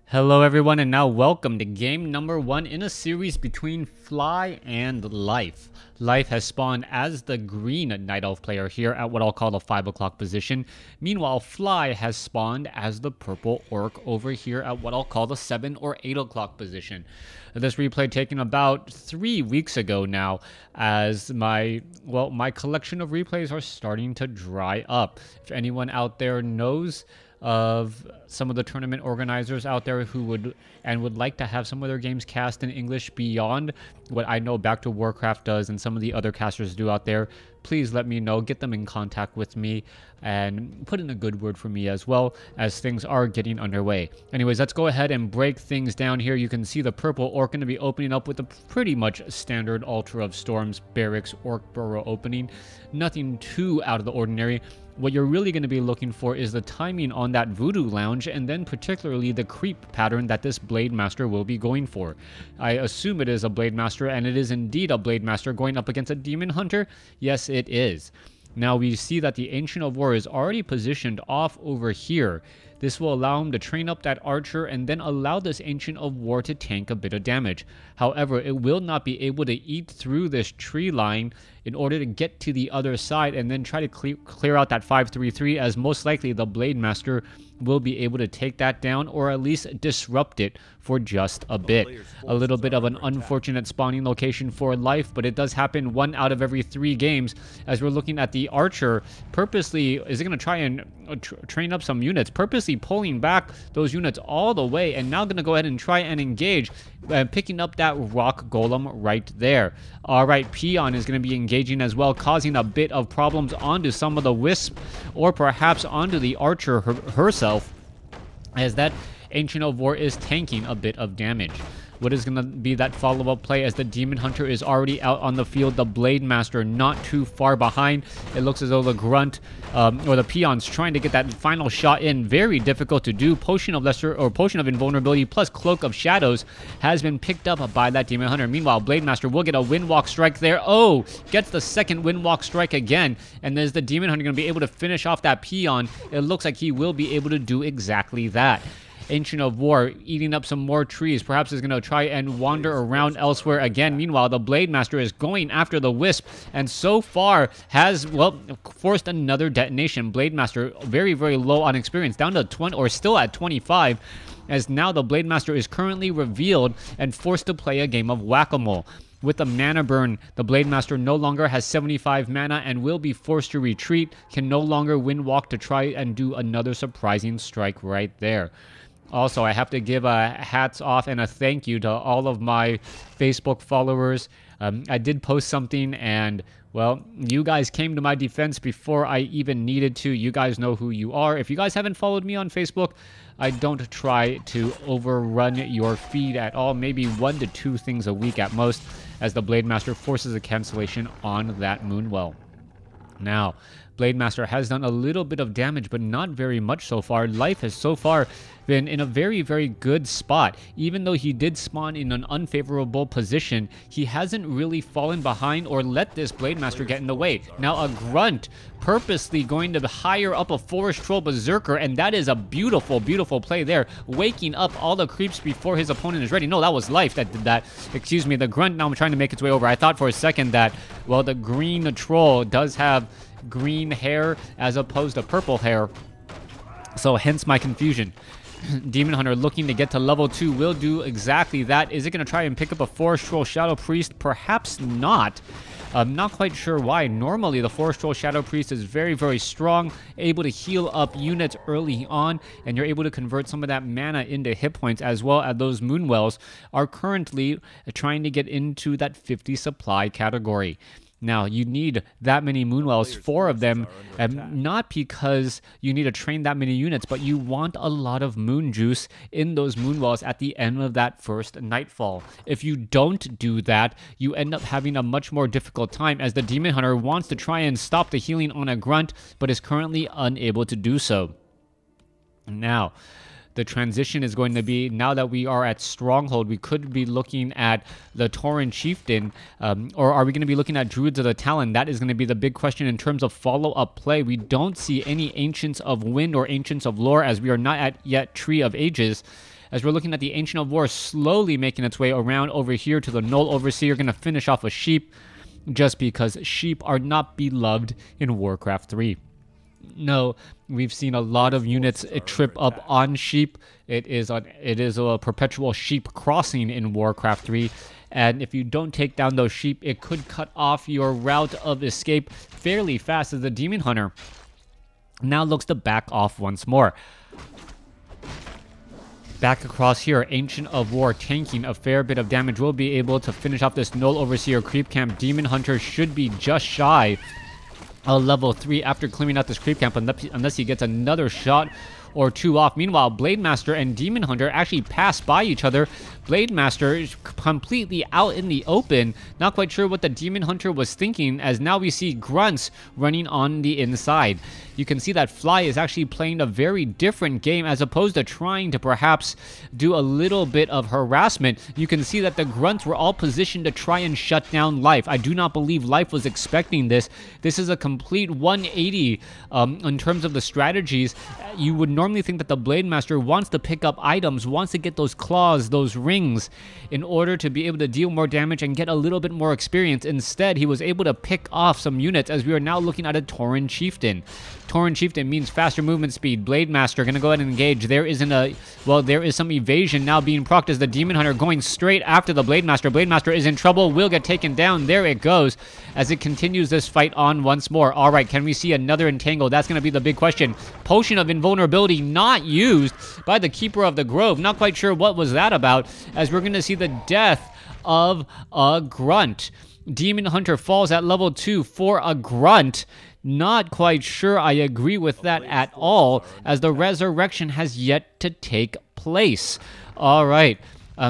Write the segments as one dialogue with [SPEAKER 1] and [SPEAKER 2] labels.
[SPEAKER 1] Hello everyone, and now welcome to game number 1 in a series between Fly and Life. Life has spawned as the green Night Elf player here at what I'll call the 5 o'clock position. Meanwhile, Fly has spawned as the purple orc over here at what I'll call the 7 or 8 o'clock position. This replay taken about 3 weeks ago now, as my collection of replays are starting to dry up. If anyone out there knows of some of the tournament organizers out there who would like to have some of their games cast in English beyond what I know Back to WarCraft does and some of the other casters do out there, please let me know. Get them in contact with me and put in a good word for me as well, as things are getting underway. Anyways, let's go ahead and break things down here. You can see the purple orc going to be opening up with a pretty much standard Altar of Storms Barracks Orc Burrow opening. Nothing too out of the ordinary. What you're really going to be looking for is the timing on that Voodoo Lounge, and then particularly the creep pattern that this Blade Master will be going for. I assume it is a Blade Master, and it is indeed a Blade Master going up against a Demon Hunter. Yes, it is. Now we see that the Ancient of War is already positioned off over here. This will allow him to train up that archer and then allow this Ancient of War to tank a bit of damage. However, it will not be able to eat through this tree line in order to get to the other side and then try to clear out that 533, as most likely the Blade Master will be able to take that down or at least disrupt it for just a bit. A little bit of an unfortunate spawning location for Life, but it does happen 1 out of every 3 games, as we're looking at the archer purposely is going to try and train up some units, purposely pulling back those units all the way, and now going to go ahead and try and engage, picking up that rock golem right there. Alright, Peon is going to be engaging as well, causing a bit of problems onto some of the wisp, or perhaps onto the archer herself, as that Ancient of War is tanking a bit of damage. What is going to be that follow-up play, as the Demon Hunter is already out on the field, the Blade Master not too far behind. It looks as though the Grunt or the Peon's trying to get that final shot in. Very difficult to do. Potion of Lesser or Potion of Invulnerability plus Cloak of Shadows has been picked up by that Demon Hunter. Meanwhile, Blade Master will get a Windwalk strike there. Oh, gets the second Windwalk strike again, and is the Demon Hunter going to be able to finish off that Peon? It looks like he will be able to do exactly that. Ancient of War eating up some more trees. Perhaps is going to try and wander around elsewhere again. Meanwhile, the Blade Master is going after the Wisp, and so far has, well, forced another detonation. Blade Master very, very low on experience, down to 20, or still at 25, as now the Blade Master is currently revealed and forced to play a game of whack-a-mole. With the mana burn, the Blade Master no longer has 75 mana and will be forced to retreat, can no longer windwalk to try and do another surprising strike right there. Also, I have to give a hats off and a thank you to all of my Facebook followers. I did post something, and, well, you guys came to my defense before I even needed to. You guys know who you are. If you guys haven't followed me on Facebook, I don't try to overrun your feed at all. Maybe 1 to 2 things a week at most, as the Blade Master forces a cancellation on that Moonwell. Now, Blade Master has done a little bit of damage, but not very much so far. Life has so far been in a very, very good spot. Even though he did spawn in an unfavorable position, he hasn't really fallen behind or let this Blade Master get in the way. Now, a Grunt purposely going to hire up a Forest Troll Berserker, and that is a beautiful, beautiful play there, waking up all the creeps before his opponent is ready. No, that was Life that did that. Excuse me, the Grunt now trying to make its way over. I thought for a second that, well, the green troll does have green hair as opposed to purple hair, so hence my confusion. Demon Hunter looking to get to level 2 will do exactly that. Is it going to try and pick up a Forest Troll Shadow Priest? Perhaps not. I'm not quite sure why. Normally, the Forest Troll Shadow Priest is very, very strong, able to heal up units early on, and you're able to convert some of that mana into hit points, as well as those Moonwells are currently trying to get into that 50 supply category. Now, you need that many Moonwells, 4 of them, not because you need to train that many units, but you want a lot of moon juice in those Moonwells at the end of that first Nightfall. If you don't do that, you end up having a much more difficult time, as the Demon Hunter wants to try and stop the healing on a Grunt, but is currently unable to do so. Now, the transition is going to be, now that we are at Stronghold, we could be looking at the Tauren Chieftain, or are we going to be looking at Druids of the Talon? That is going to be the big question in terms of follow-up play. We don't see any Ancients of Wind or Ancients of Lore, as we are not at yet Tree of Ages, as we're looking at the Ancient of War slowly making its way around over here to the Null Overseer. Going to finish off a Sheep, just because sheep are not beloved in Warcraft 3. No, we've seen a lot of units trip up on sheep. It is a perpetual sheep crossing in Warcraft 3. And if you don't take down those sheep, it could cut off your route of escape fairly fast, as the Demon Hunter now looks to back off once more. Back across here, Ancient of War tanking a fair bit of damage, will be able to finish off this Null Overseer creep camp. Demon Hunter should be just shy of level 3 after clearing out this creep camp, unless he gets another shot or two off. Meanwhile, Blade Master and Demon Hunter actually pass by each other. Blade Master is completely out in the open. Not quite sure what the Demon Hunter was thinking, as now we see grunts running on the inside. You can see that Fly is actually playing a very different game, as opposed to trying to perhaps do a little bit of harassment. You can see that the grunts were all positioned to try and shut down Life. I do not believe Life was expecting this. This is a complete 180 in terms of the strategies. You would normally think that the Blade Master wants to pick up items, wants to get those claws, those rings, in order to be able to deal more damage and get a little bit more experience. Instead, he was able to pick off some units, as we are now looking at a Tauren Chieftain. Tauren Chieftain means faster movement speed. Blade Master gonna go ahead and engage. There is some evasion now being procced, as the Demon Hunter going straight after the Blade Master. Blade Master is in trouble, will get taken down. There it goes, as it continues this fight on once more. All right, can we see another entangle? That's gonna be the big question. Potion of Invulnerability not used by the Keeper of the Grove. Not quite sure what was that about, as we're gonna see the death of a grunt. Demon Hunter falls at level 2 for a grunt. Not quite sure I agree with that at all, as the resurrection has yet to take place. All right.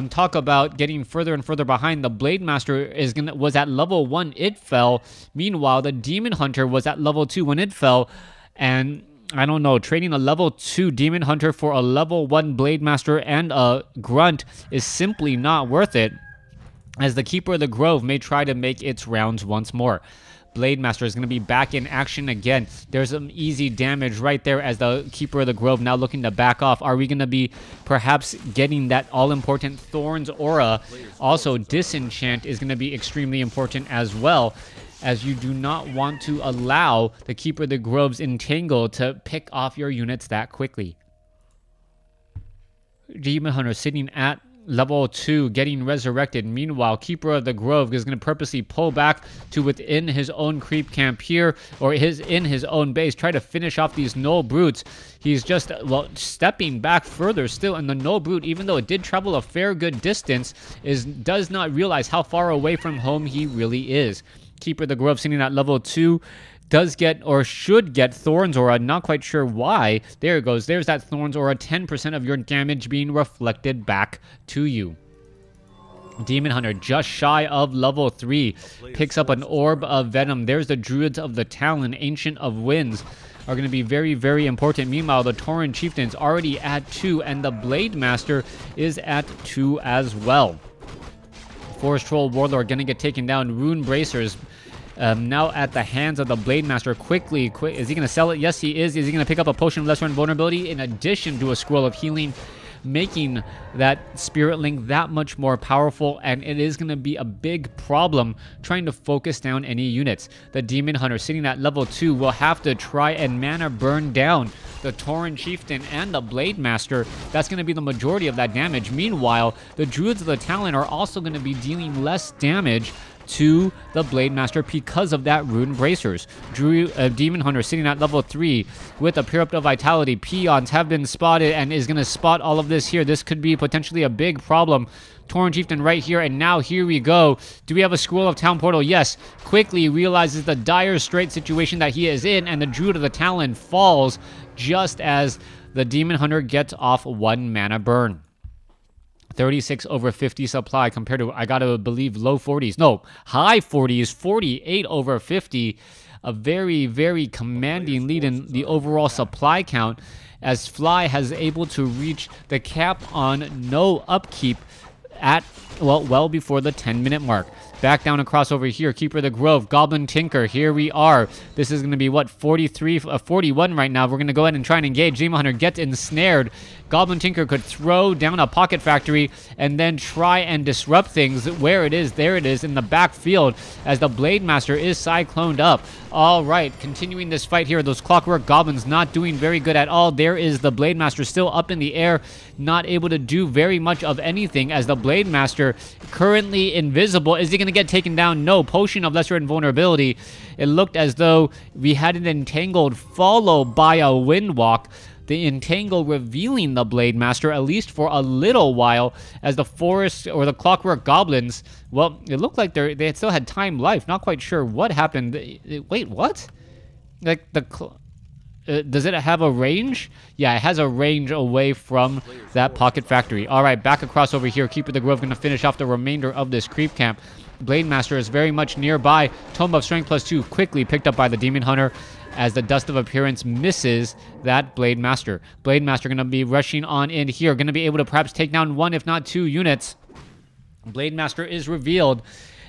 [SPEAKER 1] Talk about getting further and further behind. The Blade Master was at level 1, it fell. Meanwhile, the Demon Hunter was at level 2 when it fell. And I don't know, trading a level 2 Demon Hunter for a level 1 Blade Master and a grunt is simply not worth it, as the Keeper of the Grove may try to make its rounds once more. Blade Master is going to be back in action again. There's some easy damage right there, as the Keeper of the Grove now looking to back off. Are we going to be perhaps getting that all-important Thorns aura? Also, Disenchant is going to be extremely important as well, as you do not want to allow the Keeper of the Grove's Entangle to pick off your units that quickly. Demon Hunter sitting at level 2, getting resurrected. Meanwhile, Keeper of the Grove is going to purposely pull back to within his own creep camp here, or in his own base, try to finish off these Null Brutes. He's just, well, stepping back further still, and the Null Brute, even though it did travel a fair good distance, does not realize how far away from home he really is. Keeper of the Grove sitting at level 2 does get, or should get, Thorns Aura. Not quite sure why. There it goes. There's that Thorns Aura. 10% of your damage being reflected back to you. Demon Hunter just shy of level 3. Picks up an Orb of Venom. There's the Druids of the Talon. Ancient of Winds are going to be very, very important. Meanwhile, the Tauren Chieftain's already at 2, and the Blade Master is at 2 as well. Forest Troll Warlord going to get taken down. Rune Bracers now at the hands of the Blade Master. Quickly, is he going to sell it? Yes, he is. Is he going to pick up a Potion of Lesser Invulnerability in addition to a Scroll of Healing, making that Spirit Link that much more powerful? And it is going to be a big problem trying to focus down any units. The Demon Hunter sitting at level 2 will have to try and mana burn down the Tauren Chieftain and the Blade Master. That's going to be the majority of that damage. Meanwhile, the Druids of the Talon are also going to be dealing less damage to the Blade Master because of that Rune Bracers. Demon Hunter sitting at level 3 with a Pure of Vitality. Peons have been spotted and is going to spot all of this here. This could be potentially a big problem. Tauren Chieftain right here, and now here we go. Do we have a Scroll of Town Portal? Yes. Quickly realizes the dire strait situation that he is in, and the Druid of the Talon falls just as the Demon Hunter gets off 1 mana burn. 36 over 50 supply compared to, I gotta believe, low 40s. No, high 40s, 48 over 50. A very, very commanding lead in the overall supply count. as Fly has able to reach the cap on no upkeep at, well before the 10-minute mark. Back down across over here, Keeper of the Grove, Goblin Tinker, here we are. This is going to be, what, 41 right now. We're going to go ahead and try and engage. Demon Hunter gets ensnared. Goblin Tinker could throw down a Pocket Factory and then try and disrupt things. Where it is, there it is in the backfield as the Blade Master is cycloned up. All right, continuing this fight here. Those Clockwork Goblins not doing very good at all. There is the Blade Master still up in the air, not able to do very much of anything as the Blade Master currently invisible. Is he going to get taken down? No. Potion of Lesser Invulnerability. It looked as though we had an Entangled followed by a Windwalk. The Entangle revealing the Blade Master, at least for a little while, as the Forest or the Clockwork Goblins, well, it looked like they had still had time life. Not quite sure what happened. Wait, what? Like, does it have a range? Yeah, it has a range away from that Pocket Factory. All right, back across over here. Keeper of the Grove going to finish off the remainder of this creep camp. Blade Master is very much nearby. Tome of Strength +2 quickly picked up by the Demon Hunter, as the Dust of Appearance misses that Blade Master. Blade Master going to be rushing on in here. Going to be able to perhaps take down 1, if not 2 units. Blade Master is revealed,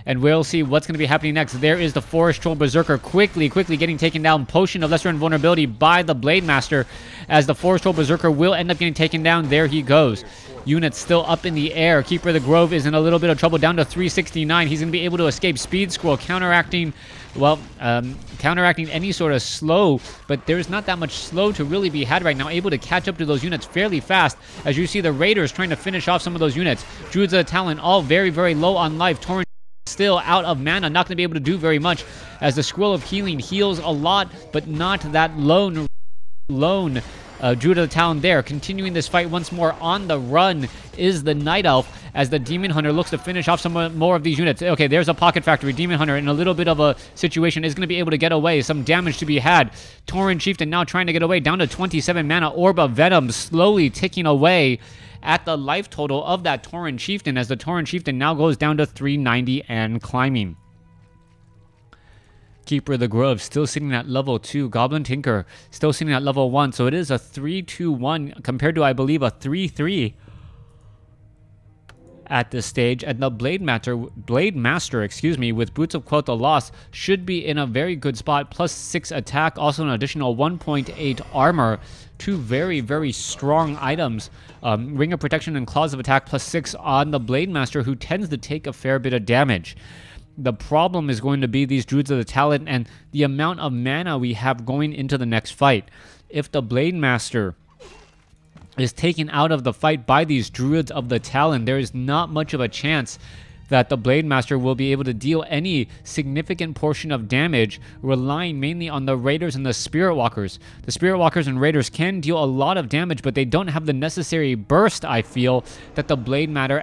[SPEAKER 1] and we'll see what's going to be happening next. There is the Forest Troll Berserker quickly getting taken down. Potion of Lesser Invulnerability by the Blade Master, as the Forest Troll Berserker will end up getting taken down. There he goes. Units still up in the air. Keeper of the Grove is in a little bit of trouble, down to 369. He's going to be able to escape Speed Scroll, counteracting any sort of slow, but there's not that much slow to really be had right now. Able to catch up to those units fairly fast, as you see the Raiders trying to finish off some of those units. Druids of the Talon all very, very low on life. Torrent still out of mana, not going to be able to do very much, as the Scroll of Healing heals a lot, but not that lone Druid of the Talon there. Continuing this fight once more on the run is the Night Elf, as the Demon Hunter looks to finish off some more of these units. Okay, there's a Pocket Factory. Demon Hunter in a little bit of a situation is going to be able to get away. Some damage to be had. Tauren Chieftain now trying to get away, down to 27 mana. Orb of Venom slowly ticking away at the life total of that Tauren Chieftain, as the Tauren Chieftain now goes down to 390 and climbing. Keeper of the Grove still sitting at level 2. Goblin Tinker still sitting at level 1. So it is a 3-2-1 compared to, I believe, a 3-3 at this stage. And the Blade Master, with Boots of Quoth the Lost, should be in a very good spot. +6 attack, also an additional 1.8 armor. 2 very, very strong items. Ring of Protection and Claws of Attack +6 on the Blade Master, who tends to take a fair bit of damage. The problem is going to be these Druids of the Talon and the amount of mana we have going into the next fight. If the Blade Master is taken out of the fight by these Druids of the Talon, there is not much of a chance that the Blade Master will be able to deal any significant portion of damage, relying mainly on the Raiders and the Spirit Walkers. The Spirit Walkers and Raiders can deal a lot of damage, but they don't have the necessary burst, I feel, that the Blade Master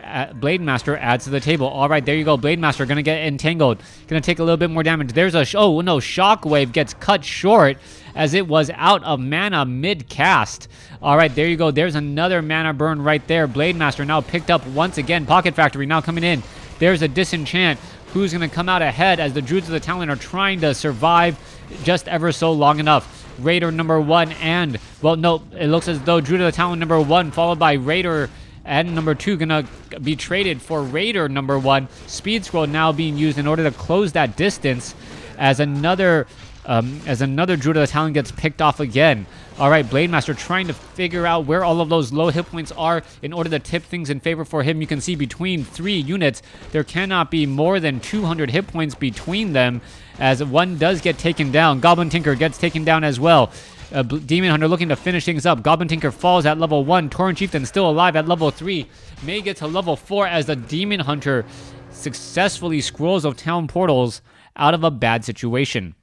[SPEAKER 1] adds to the table. All right, there you go. Blade Master going to get entangled. Going to take a little bit more damage. There's a... oh, no. Shockwave gets cut short, as it was out of mana mid-cast. All right, there you go. There's another mana burn right there. Blade Master now picked up once again. Pocket Factory now coming in. There's a Disenchant. Who's going to come out ahead, as the Druids of the Talon are trying to survive just ever so long enough. Raider number 1 and... well, no, it looks as though Druid of the Talon number 1 followed by Raider and number 2 going to be traded for Raider number 1. Speed Scroll now being used in order to close that distance, as another Druid of the Talon gets picked off again. All right, Blade Master trying to figure out where all of those low hit points are in order to tip things in favor for him. You can see between 3 units, there cannot be more than 200 hit points between them, as one does get taken down. Goblin Tinker gets taken down as well. Demon Hunter looking to finish things up. Goblin Tinker falls at level 1. Tauren Chieftain still alive at level 3. May get to level 4 as the Demon Hunter successfully Scrolls of Town Portals out of a bad situation.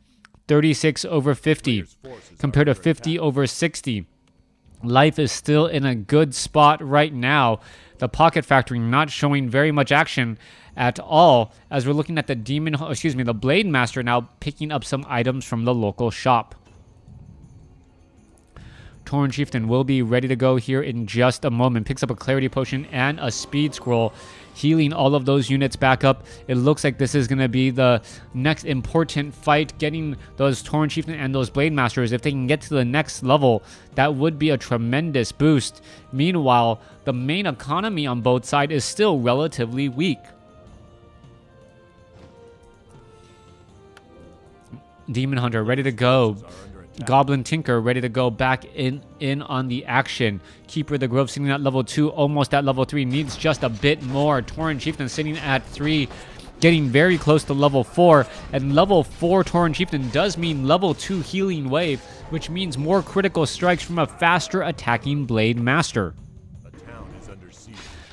[SPEAKER 1] 36 over 50 compared to 50 over 60. Life is still in a good spot right now. The Pocket Factory not showing very much action at all, as we're looking at the the Blade Master now picking up some items from the local shop. Tauren Chieftain will be ready to go here in just a moment. Picks up a Clarity Potion and a Speed Scroll, healing all of those units back up. It looks like this is going to be the next important fight, getting those Tauren Chieftain and those Blade Masters. If they can get to the next level, that would be a tremendous boost. Meanwhile, the main economy on both sides is still relatively weak. Demon Hunter ready to go. Goblin Tinker ready to go back in on the action. Keeper of the Grove sitting at level 2, almost at level 3. Needs just a bit more. Tauren Chieftain sitting at 3, getting very close to level 4. And level 4 Tauren Chieftain does mean level 2 healing wave, which means more critical strikes from a faster attacking Blade Master.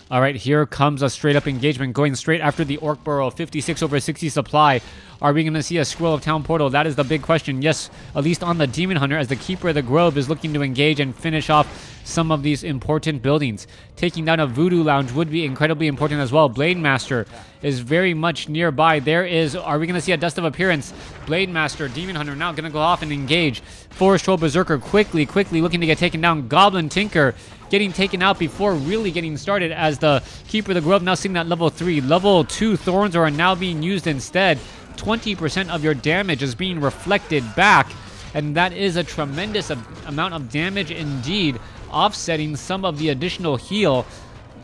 [SPEAKER 1] Alright, here comes a straight up engagement going straight after the Orc Burrow. 56/60 supply. Are we going to see a Scroll of Town Portal? That is the big question. Yes, at least on the Demon Hunter, as the Keeper of the Grove is looking to engage and finish off some of these important buildings. Taking down a Voodoo Lounge would be incredibly important as well. Blade Master is very much nearby. Are we going to see a Dust of Appearance? Blade Master, Demon Hunter now going to go off and engage. Forest Troll Berserker quickly looking to get taken down. Goblin Tinker getting taken out before really getting started, as the Keeper of the Grove now sitting at level 3. Level 2 Thorns are now being used instead. 20% of your damage is being reflected back, and that is a tremendous amount of damage indeed, offsetting some of the additional heal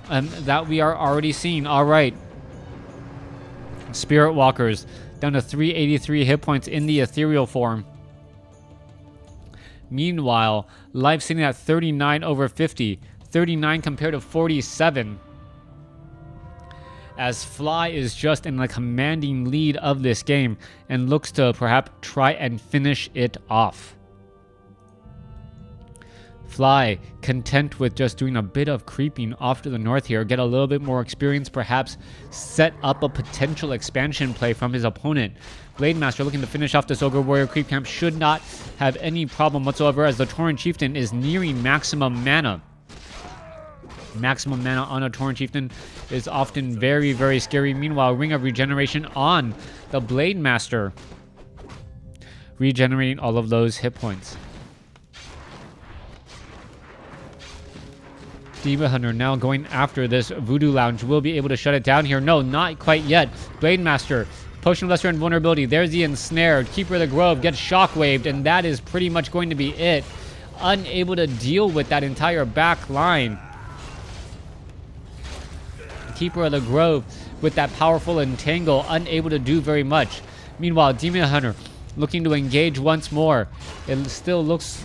[SPEAKER 1] that we are already seeing. All right, Spirit Walkers down to 383 hit points in the ethereal form. Meanwhile, life sitting at 39/50, 39 compared to 47. As Fly is just in the commanding lead of this game and looks to perhaps try and finish it off. Fly, content with just doing a bit of creeping off to the north here, get a little bit more experience, perhaps set up a potential expansion play from his opponent. Blade Master looking to finish off this Ogre Warrior creep camp should not have any problem whatsoever, as the Tauren Chieftain is nearing maximum mana. Maximum mana on a Tauren Chieftain is often very, very scary. Meanwhile, Ring of Regeneration on the Blade Master, regenerating all of those hit points. Demon Hunter now going after this Voodoo Lounge. Will be able to shut it down here. No, not quite yet. Blade Master, Potion of Lesser Invulnerability. There's the Ensnared. Keeper of the Grove gets shockwaved, and that is pretty much going to be it. Unable to deal with that entire back line. Keeper of the Grove with that powerful Entangle, unable to do very much. Meanwhile, Demon Hunter looking to engage once more. It still looks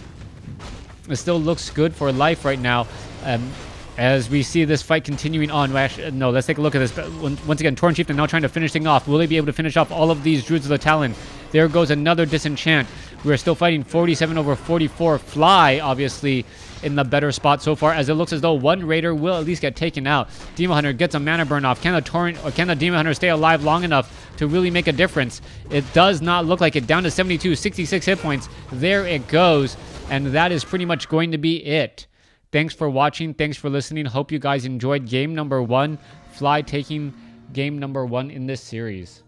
[SPEAKER 1] good for life right now. As we see this fight continuing on. No, let's take a look at this. Once again, Tauren Chieftain now trying to finish things off. Will they be able to finish off all of these Druids of the Talon? There goes another Disenchant. We are still fighting 47/44. Fly, obviously, in the better spot so far, as it looks as though one Raider will at least get taken out. Demon Hunter gets a mana burn off. Can the Demon Hunter stay alive long enough to really make a difference? It does not look like it. Down to 72, 66 hit points. There it goes. And that is pretty much going to be it. Thanks for watching. Thanks for listening. Hope you guys enjoyed game number 1. Fly taking game number 1 in this series.